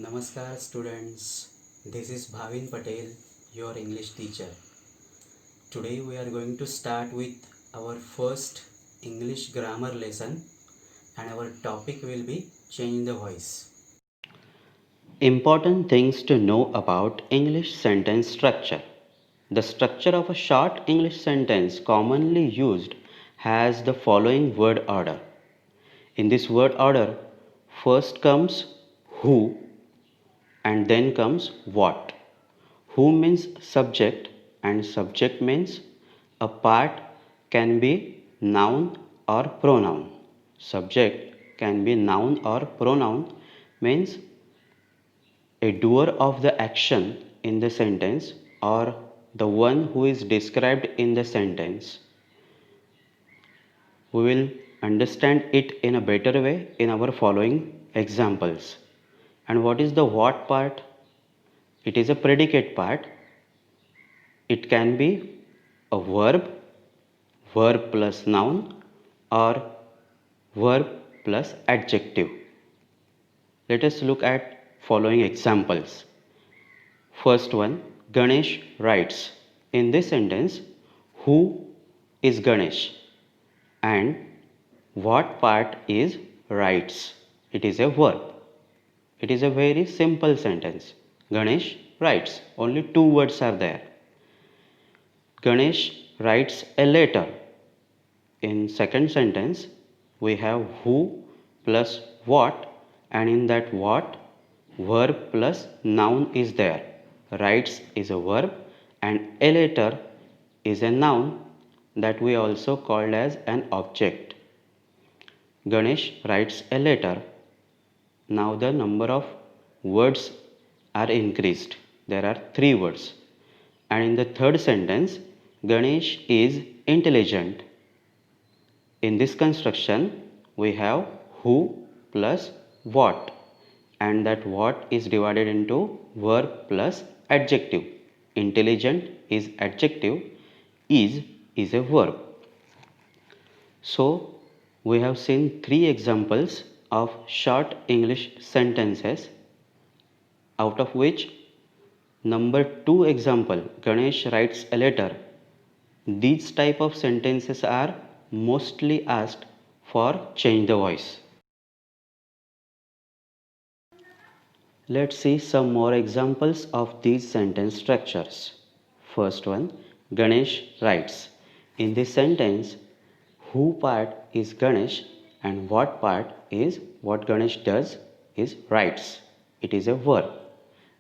Namaskar students, this is Bhavin Patel, your English teacher. Today we are going to start with our first English grammar lesson and our topic will be change the voice. Important things to know about English sentence structure. The structure of a short English sentence commonly used has the following word order. In this word order, first comes who and then comes what. Who means subject and subject means a part can be noun or pronoun. Subject can be noun or pronoun means a doer of the action in the sentence or the one who is described in the sentence. We will understand it in a better way in our following examples. And what is the what part? It is a predicate part. It can be a verb, verb plus noun, or verb plus adjective. Let us look at following examples. First one, Ganesh writes. In this sentence, who is Ganesh and what part is writes? It is a verb. It is a very simple sentence. Ganesh writes. Only two words are there. Ganesh writes a letter. In second sentence, we have who plus what, and in that what, verb plus noun is there. Writes is a verb and a letter is a noun that we also called as an object. Ganesh writes a letter. Now the number of words are increased. There are three words. And in the third sentence, Ganesh is intelligent. In this construction, we have who plus what, and that what is divided into verb plus adjective. Intelligent is adjective, is a verb. So, we have seen three examples of short English sentences, out of which number 2 example, Ganesh writes a letter. These type of sentences are mostly asked for change the voice. Let's see some more examples of these sentence structures. First one, Ganesh writes. In this sentence, who part is Ganesh and what part is what Ganesh does is writes. It is a verb.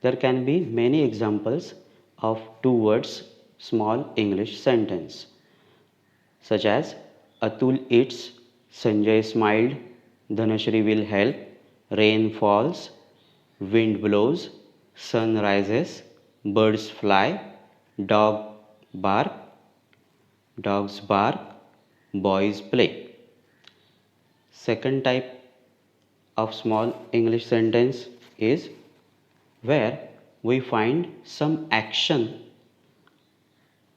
There can be many examples of two words small English sentence, such as Atul eats, Sanjay smiled, Dhanashri will help, rain falls, wind blows, sun rises, birds fly, dog bark, dogs bark, boys play. Second type of small English sentence is where we find some action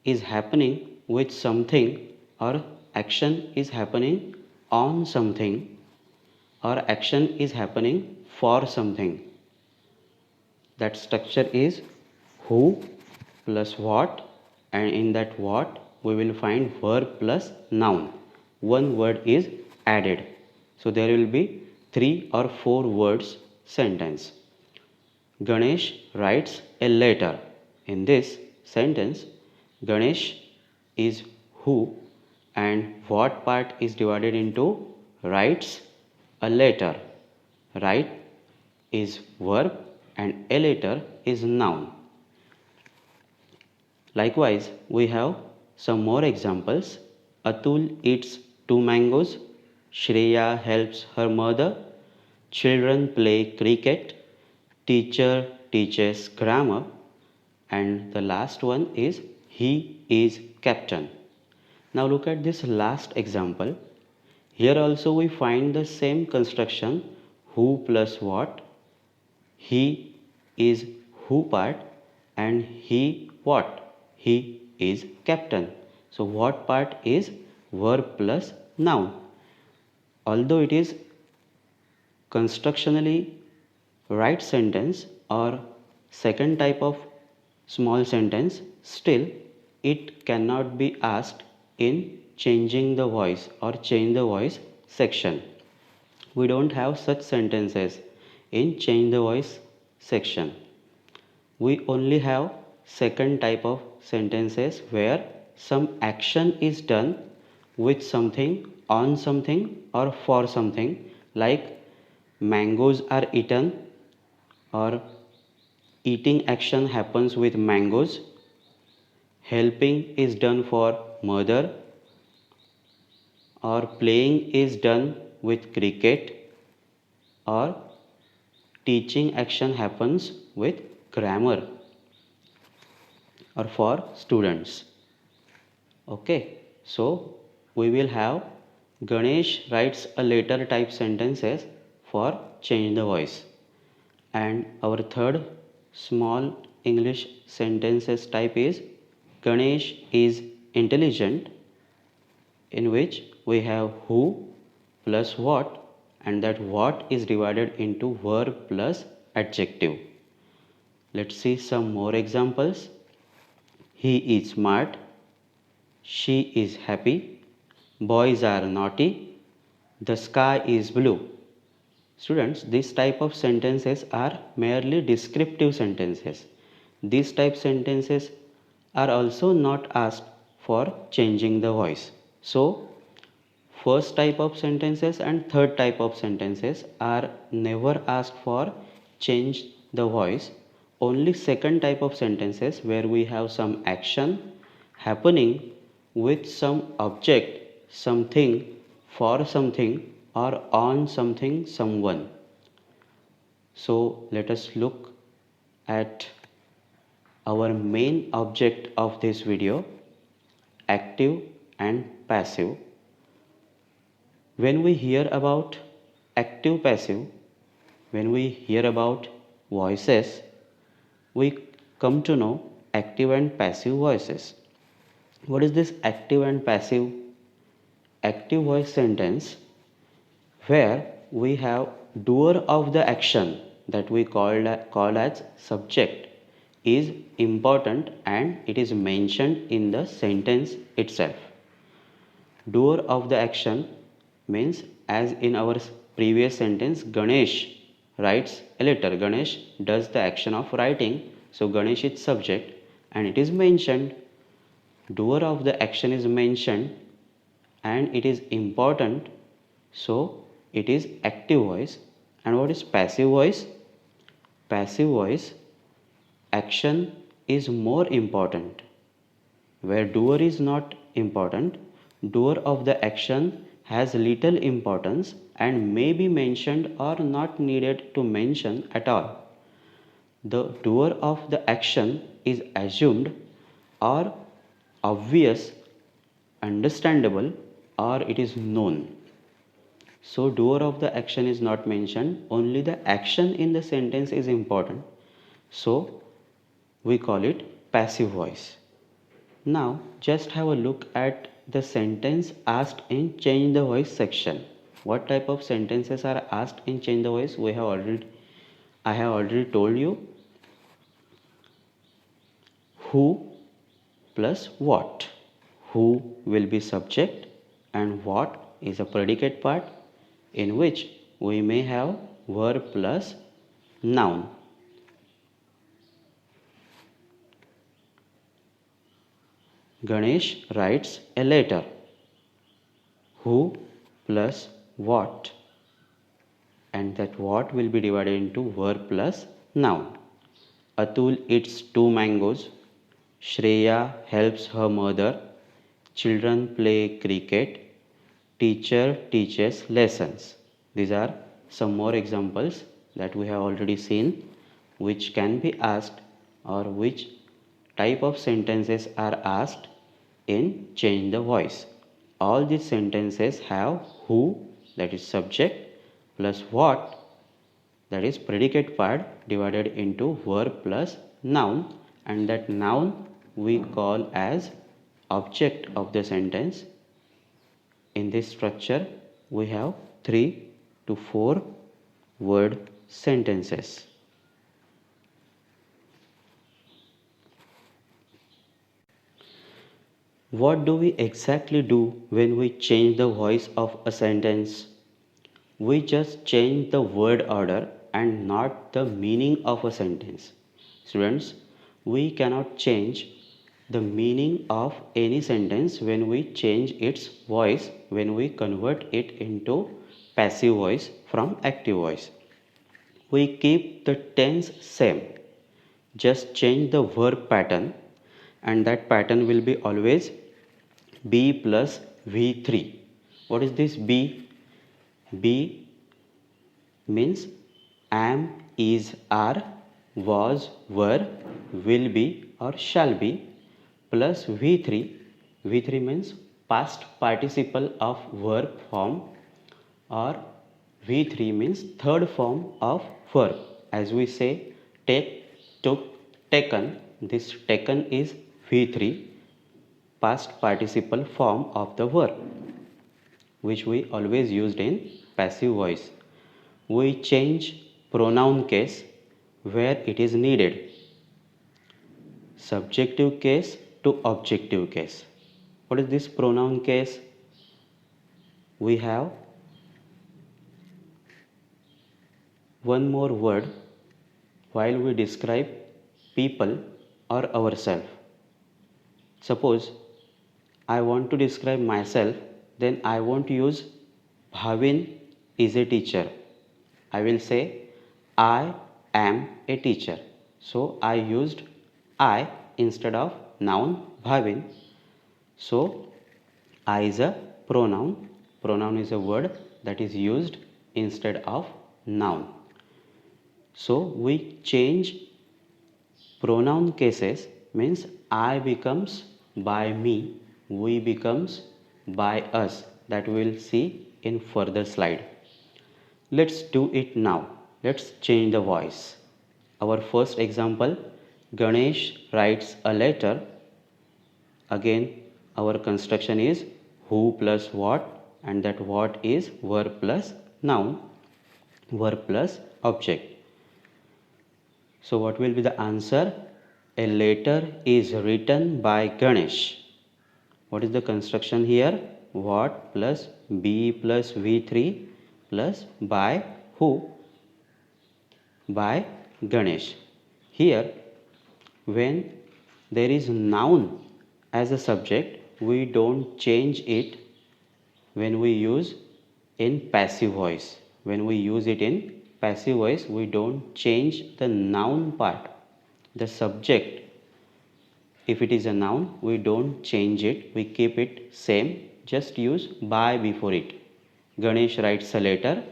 is happening with something or action is happening on something or action is happening for something. That structure is who plus what, and in that what we will find verb plus noun. One word is added. So there will be 3 or 4 words sentence. Ganesh writes a letter. In this sentence, Ganesh is who and what part is divided into writes a letter. Write is verb and a letter is noun. Likewise, we have some more examples. Atul eats 2 mangoes. Shreya helps her mother. Children play cricket. Teacher teaches grammar. And the last one is he is captain. Now look at this last example. Here also we find the same construction, who plus what. He is who part and he what. He is captain. So what part is verb plus noun. Although it is constructionally right sentence or second type of small sentence, still it cannot be asked in changing the voice or change the voice section. We don't have such sentences in change the voice section. We only have second type of sentences where some action is done with something, on something, or for something, like mangoes are eaten, or eating action happens with mangoes, helping is done for mother, or playing is done with cricket, or teaching action happens with grammar or for students. Okay, so we will have Ganesh writes a letter type sentences for change the voice, and our third small English sentences type is Ganesh is intelligent, in which we have who plus what, and that what is divided into verb plus adjective. Let's see some more examples. He is smart, she is happy, boys are naughty, the sky is blue. Students, this type of sentences are merely descriptive sentences. These type sentences are also not asked for changing the voice. So, first type of sentences and third type of sentences are never asked for change the voice. Only second type of sentences where we have some action happening with some object, something, for something, or on something, someone. So let us look at our main object of this video, active and passive. When we hear about active passive, when we hear about voices, we come to know active and passive voices. What is this active and passive? Active voice sentence where we have doer of the action that we call as subject is important and it is mentioned in the sentence itself. Doer of the action means, as in our previous sentence, Ganesh writes a letter. Ganesh does the action of writing. So Ganesh is subject and it is mentioned. Doer of the action is mentioned and it is important. So it is active voice. And what is passive voice? Passive voice, action is more important. Where doer is not important, doer of the action has little importance and may be mentioned or not needed to mention at all. The doer of the action is assumed or obvious, understandable, or it is known. So doer of the action is not mentioned, only the action in the sentence is important. So we call it passive voice. Now just have a look at the sentence asked in change the voice section. What type of sentences are asked in change the voice? I have already told you. Who plus what. Who will be subject and what is a predicate part, in which we may have verb plus noun. Ganesh writes a letter. Who plus what, and that what will be divided into verb plus noun. Atul eats 2 mangoes. Shreya helps her mother. Children play cricket. Teacher teaches lessons. These are some more examples that we have already seen, which can be asked, or which type of sentences are asked in change the voice. All these sentences have who, that is subject, plus what, that is predicate part, divided into verb plus noun, and that noun we call as object of the sentence. In this structure we have 3 to 4 word sentences. What do we exactly do when we change the voice of a sentence? We just change the word order and not the meaning of a sentence. Students, we cannot change the meaning of any sentence when we change its voice, when we convert it into passive voice from active voice. We keep the tense same, just change the verb pattern, and that pattern will be always be plus v3. What is this b? B means am, is, are, was, were, will be or shall be plus v3. V3 means past participle of verb form, or v3 means third form of verb. As we say take, took, taken, this taken is v3, past participle form of the verb, which we always used in passive voice. We change pronoun case where it is needed, subjective case to objective case. What is this pronoun case? We have one more word while we describe people or ourselves. Suppose I want to describe myself, then I won't use Bhavin is a teacher. I will say I am a teacher. So I used I instead of noun Bhavin. So I is a pronoun. Pronoun is a word that is used instead of noun. So we change pronoun cases, means I becomes by me, we becomes by us. That we will see in further slide. Let's do it now. Let's change the voice. Our first example, Ganesh writes a letter. Again, our construction is who plus what, and that what is verb plus noun, verb plus object. So what will be the answer? A letter is written by Ganesh. What is the construction here? What plus be plus v3 plus by who? By Ganesh. Here, when there is noun as a subject, we don't change it when we use in passive voice. When we use it in passive voice, we don't change the noun part. The subject, if it is a noun, we don't change it, we keep it same, just use by before it. Ganesh writes a letter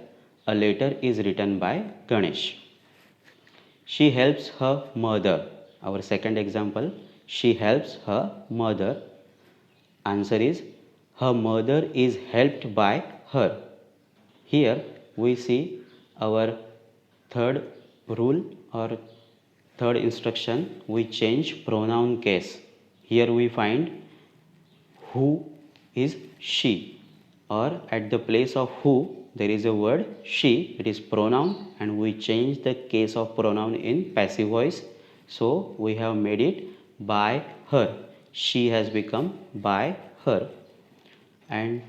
is written by Ganesh. She helps her mother. Our second example, she helps her mother. Answer is her mother is helped by her. Here we see our third rule or third instruction, we change pronoun case. Here we find who is she, or at the place of who there is a word she, it is pronoun, and we change the case of pronoun in passive voice. So we have made it by her. She has become by her. And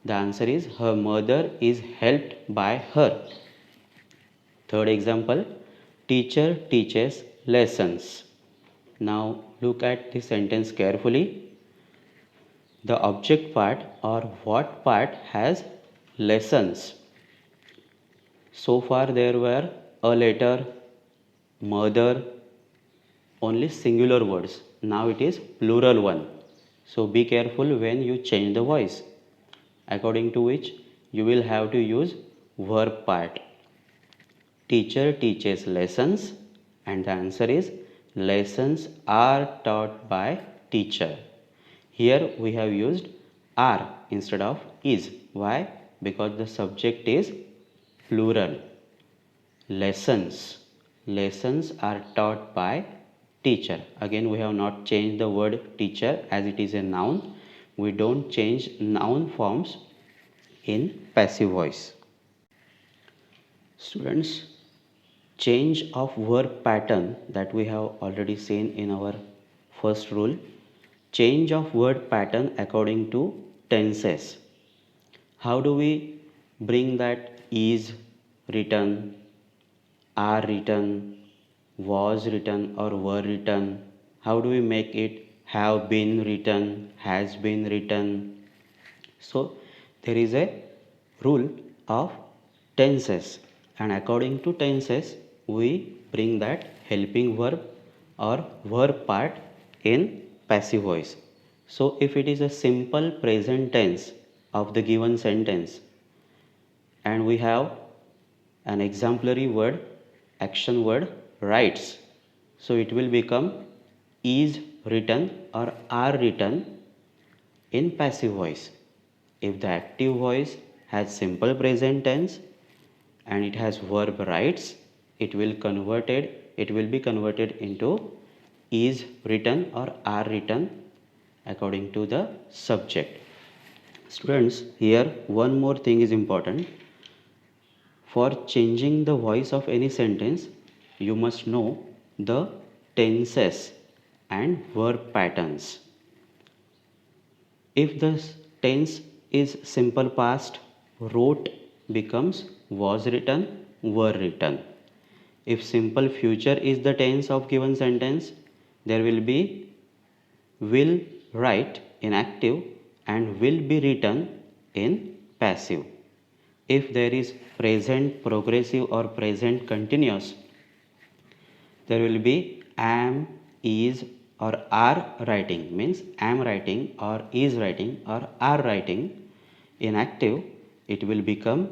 the answer is her mother is helped by her. Third example, teacher teaches lessons. Now look at the sentence carefully. The object part or what part has lessons. So far there were a letter, mother, only singular words. Now it is plural one. So be careful when you change the voice, according to which you will have to use verb part. Teacher teaches lessons, and the answer is lessons are taught by teacher. Here we have used are instead of is. Why? Because the subject is plural. Lessons. Lessons are taught by teacher. Again, we have not changed the word teacher as it is a noun. We don't change noun forms in passive voice. Students, change of verb pattern that we have already seen in our first rule. change of word pattern according to tenses. How do we bring that is written, are written, was written, or were written? How do we make it have been written, has been written? So there is a rule of tenses, and according to tenses we bring that helping verb or verb part in passive voice. So if it is a simple present tense of the given sentence and we have an exemplary word, action word, writes, so it will become is written or are written in passive voice. If the active voice has simple present tense and it has verb writes, it will be converted into is written or are written according to the subject. Students, here one more thing is important. For changing the voice of any sentence, you must know the tenses and verb patterns. If the tense is simple past, wrote becomes was written, were written. If simple future is the tense of given sentence, there will be will write in active and will be written in passive. If there is present progressive or present continuous, there will be am, is, or are writing, means am writing or is writing or are writing. In active, it will become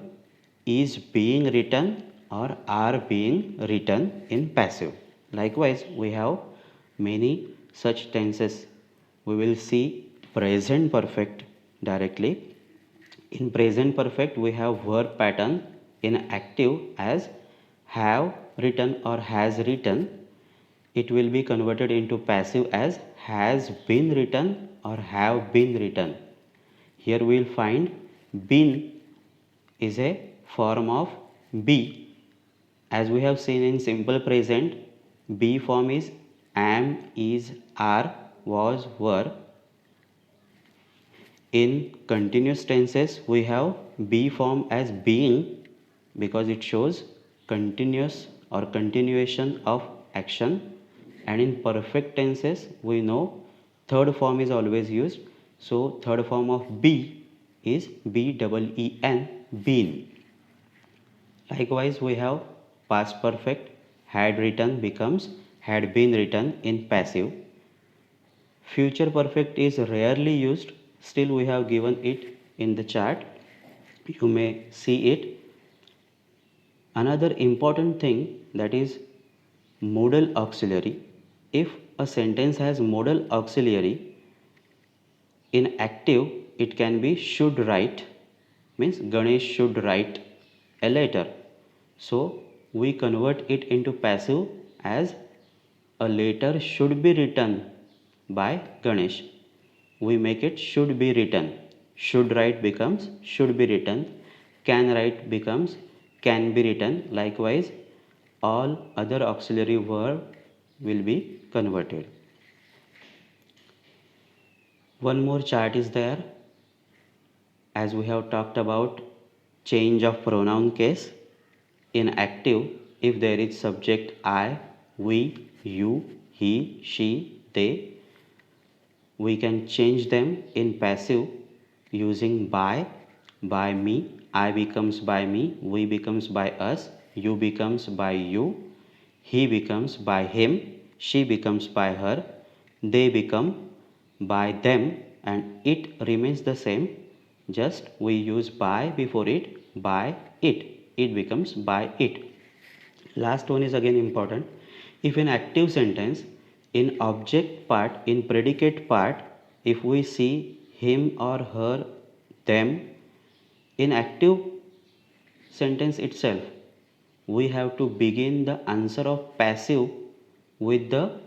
is being written or are being written in passive. Likewise, we have many such tenses. We will see present perfect directly. In present perfect, we have verb pattern in active as have written or has written. It will be converted into passive as has been written or have been written. Here we will find been is a form of be. As we have seen in simple present, be form is am, is, are, was, were. In continuous tenses, we have be form as being because it shows continuous or continuation of action. And in perfect tenses, we know third form is always used. So third form of be is BEEN, been. Likewise, we have past perfect had written becomes had been written in passive. Future perfect is rarely used, still we have given it in the chart. You may see it. Another important thing, that is modal auxiliary. If a sentence has modal auxiliary, in active it can be should write, means Ganesh should write a letter. So we convert it into passive as a letter should be written by Ganesh. We make it should be written. Should write becomes should be written. Can write becomes can be written. Likewise, all other auxiliary verb will be converted. One more chart is there. As we have talked about change of pronoun case, in active, if there is subject I, we, you, he, she, they, we can change them in passive using by me, I becomes by me, we becomes by us, you becomes by you, he becomes by him, she becomes by her, they become by them, and it remains the same, just we use by before it, by it becomes by it. Last one is again important. If in active sentence, in object part, in predicate part, if we see him or her, them, in active sentence itself, we have to begin the answer of passive with the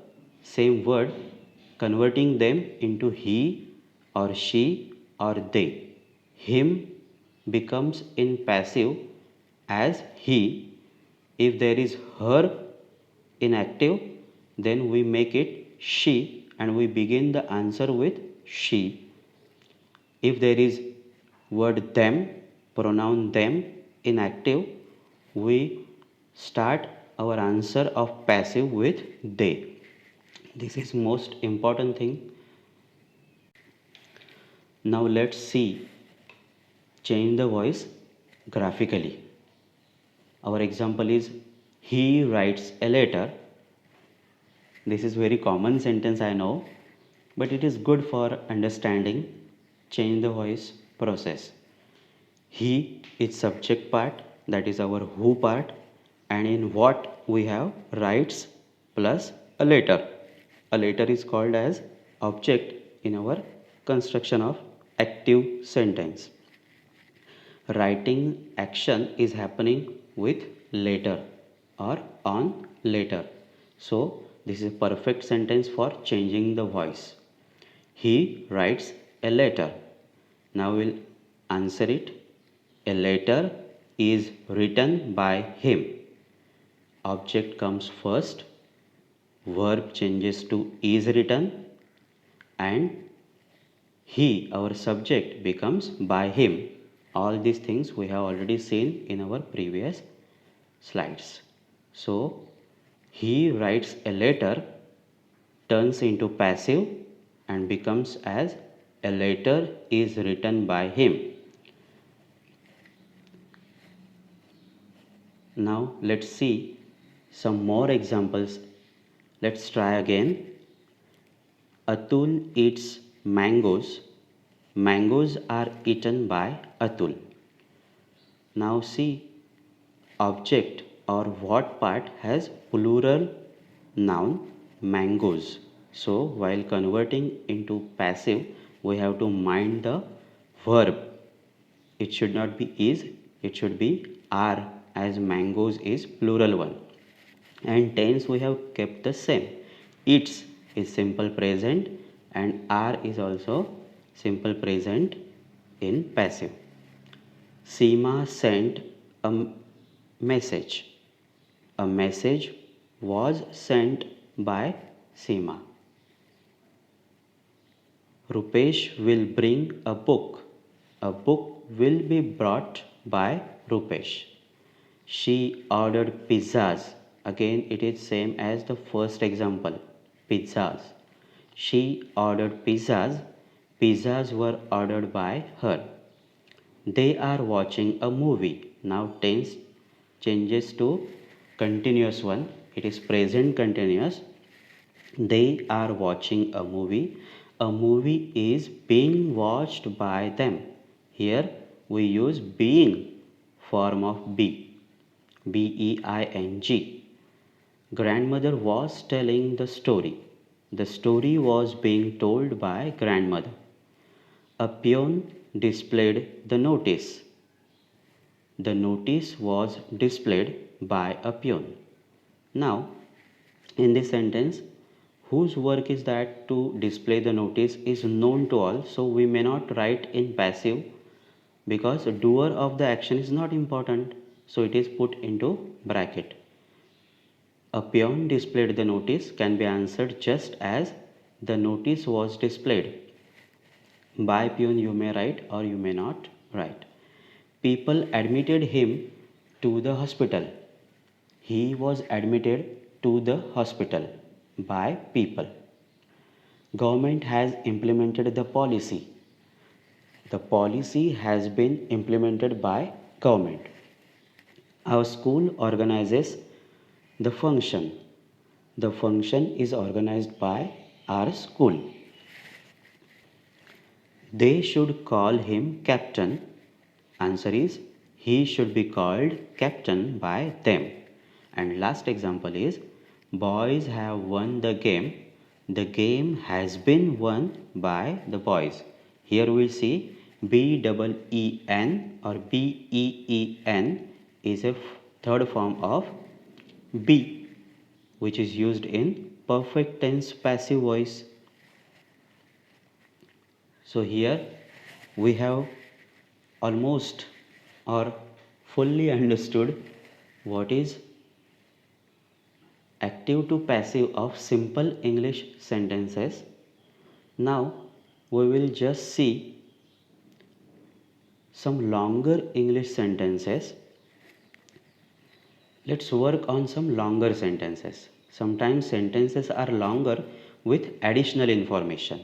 same word, converting them into he or she or they. Him becomes in passive as he. If there is her in active, then we make it she and we begin the answer with she. If there is word them, pronoun them in active, we start our answer of passive with they. This is most important thing. Now let's see change the voice graphically. Our example is he writes a letter. This is very common sentence I know, but it is good for understanding change the voice process. He is subject part, that is our who part, and in what we have writes plus a letter. A letter is called as object in our construction of active sentence. Writing action is happening with letter or on letter. So this is a perfect sentence for changing the voice. He writes a letter. Now we'll answer it. A letter is written by him. Object comes first, verb changes to is written, and he, our subject, becomes by him. All these things we have already seen in our previous slides. So, he writes a letter turns into passive and becomes as a letter is written by him. Now, let's see some more examples. Let's try again. Atul eats mangoes. Mangoes are eaten by Atul. Now see, object or what part has plural noun mangoes. So while converting into passive, we have to mind the verb. It should not be is, it should be are, as mangoes is plural one. And tense we have kept the same. Eats is simple present and are is also simple present in passive. Seema sent a message. A message was sent by Seema. Rupesh will bring a book. A book will be brought by Rupesh. She ordered pizzas. Again, it is same as the first example. Pizzas. She ordered pizzas. Pizzas were ordered by her. They are watching a movie. Now tense changes to continuous one. It is present continuous. They are watching a movie. A movie is being watched by them. Here we use being form of be. Being. Grandmother was telling the story. The story was being told by grandmother. A peon displayed the notice. The notice was displayed by a peon. Now, in this sentence, whose work is that to display the notice is known to all, so we may not write in passive because the doer of the action is not important, so it is put into bracket. A peon displayed the notice can be answered just as the notice was displayed. By peon you may write or you may not write. People admitted him to the hospital. He was admitted to the hospital by people. Government has implemented the policy. The policy has been implemented by government. Our school organizes the function. The function is organized by our school. They should call him captain. Answer is he should be called captain by them. And last example is boys have won the game. The game has been won by the boys. Here we see BEEN or BEEN is a third form of be, which is used in perfect tense passive voice. So here we have almost or fully understood what is active to passive of simple English sentences. Now we will just see some longer English sentences. Let's work on some longer sentences. Sometimes sentences are longer with additional information.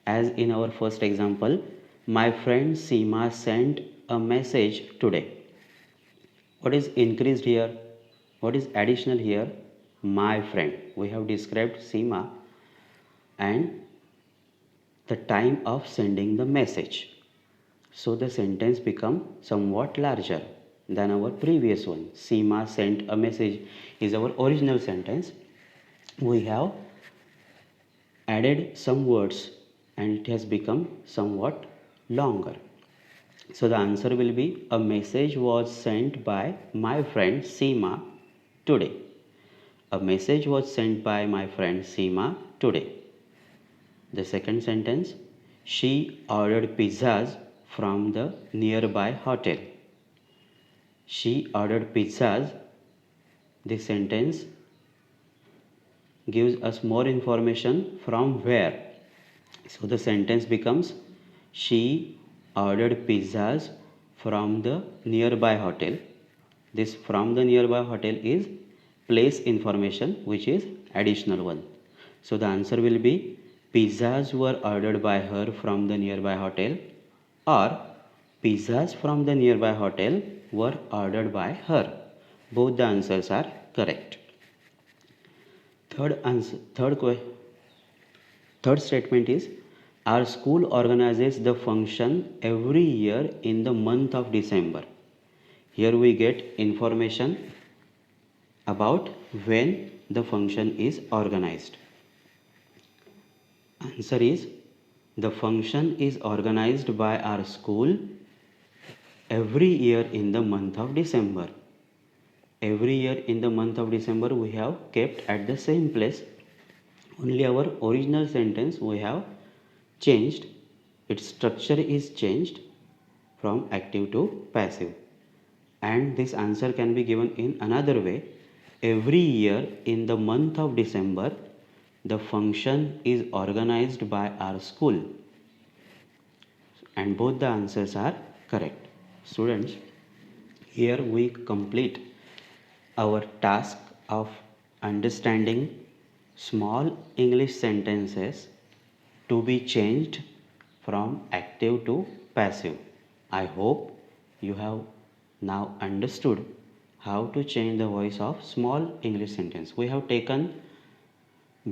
As in our first example, my friend Seema sent a message today. What is increased here? What is additional here? My friend. We have described Seema and the time of sending the message. So the sentence become somewhat larger than our previous one. Seema sent a message is our original sentence. We have added some words and it has become somewhat longer. So the answer will be a message was sent by my friend Seema today. A message was sent by my friend Seema today. The second sentence, she ordered pizzas from the nearby hotel. She ordered pizzas. This sentence gives us more information from where. So the sentence becomes she ordered pizzas from the nearby hotel. This from the nearby hotel is place information which is additional one. So the answer will be pizzas were ordered by her from the nearby hotel, or pizzas from the nearby hotel were ordered by her. Both the answers are correct. Third statement is our school organizes the function every year in the month of December. Here we get information about when the function is organized. Answer is the function is organized by our school every year in the month of December. Every year in the month of December we have kept at the same place. Only our original sentence we have changed. Its structure is changed from active to passive. And this answer can be given in another way. Every year in the month of December, the function is organized by our school. And both the answers are correct. Students, here we complete our task of understanding small English sentences to be changed from active to passive. I hope you have now understood how to change the voice of small English sentence. We have taken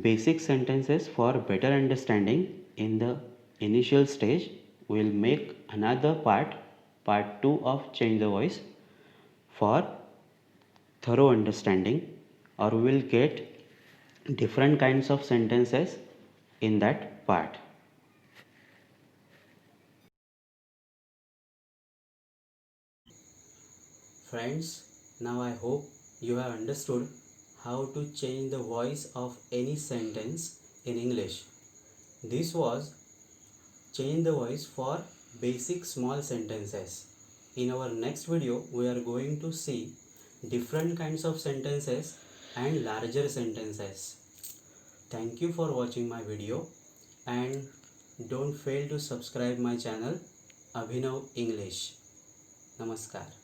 basic sentences for better understanding in the initial stage. We will make another part 2 of change the voice for thorough understanding, or we will get different kinds of sentences in that part. Friends, now I hope you have understood how to change the voice of any sentence in English. This was change the voice for basic small sentences. In our next video, we are going to see different kinds of sentences and larger sentences. Thank you for watching my video, and don't fail to subscribe my channel Abhinav English. Namaskar.